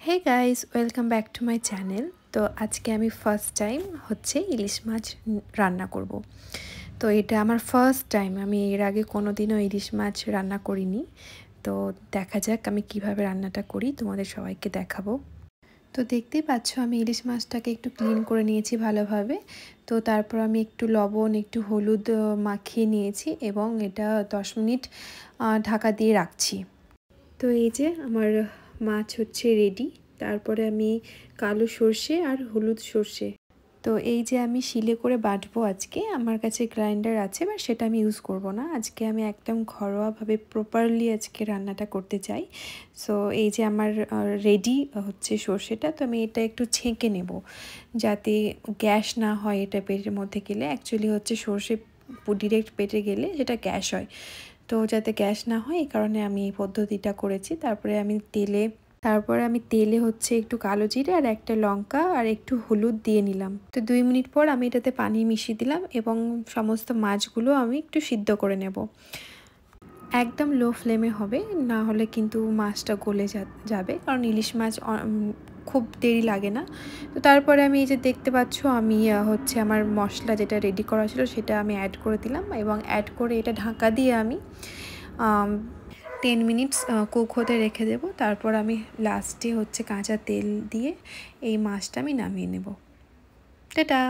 Hey guys, welcome back to my channel. তো আজকে আমি ফার্স্ট টাইম হচ্ছে ইলিশ মাছ রান্না করব। তো এটা আমার ফার্স্ট টাইম, আমি এর আগে কোনো দিনও ইলিশ মাছ রান্না করিনি। তো দেখা যাক আমি কিভাবে রান্নাটা করি, তোমাদের সবাইকে দেখাবো। তো দেখতেই পাচ্ছ আমি ইলিশ মাছটাকে একটু ক্লিন করে নিয়েছি ভালোভাবে। তো তারপর আমি একটু লবণ একটু হলুদ মাখিয়ে নিয়েছি এবং এটা 10 মিনিট ঢাকা দিয়ে রাখছি। তো এই যে আমার মাছ হচ্ছে রেডি। তারপরে আমি কালো সর্ষে আর হলুদ সর্ষে, তো এই যে আমি শিলে করে বাটবো আজকে। আমার কাছে গ্রাইন্ডার আছে, বাট সেটা আমি ইউজ করব না। আজকে আমি একদম ঘরোয়াভাবে প্রপারলি আজকে রান্নাটা করতে চাই। সো এই যে আমার রেডি হচ্ছে সর্ষেটা। তো আমি এটা একটু ছেঁকে নেব যাতে গ্যাস না হয় এটা পেটের মধ্যে গেলে। অ্যাকচুয়ালি হচ্ছে সর্ষে ডিরেক্ট পেটে গেলে সেটা গ্যাস হয়, তো যাতে গ্যাস না হয় এই কারণে আমি এই পদ্ধতিটা করেছি। তারপরে আমি তেলে হচ্ছে একটু কালো জিরে আর একটা লঙ্কা আর একটু হলুদ দিয়ে নিলাম। তো 2 মিনিট পর আমি এটাতে পানি মিশিয়ে দিলাম এবং সমস্ত মাছগুলো আমি একটু সিদ্ধ করে নেব। একদম লো ফ্লেমে হবে, না হলে কিন্তু মাছটা গলে যাবে, কারণ ইলিশ মাছ খুব দেরি লাগে না। তো তারপরে আমি এই যে দেখতে পাচ্ছ আমি হচ্ছে আমার মশলা যেটা রেডি করা ছিল সেটা আমি অ্যাড করে দিলাম এবং অ্যাড করে এটা ঢাকা দিয়ে আমি 10 মিনিটস কুক হতে রেখে দেব। তারপর আমি লাস্টে হচ্ছে কাঁচা তেল দিয়ে এই মাছটা আমি নামিয়ে নেব। টাটা।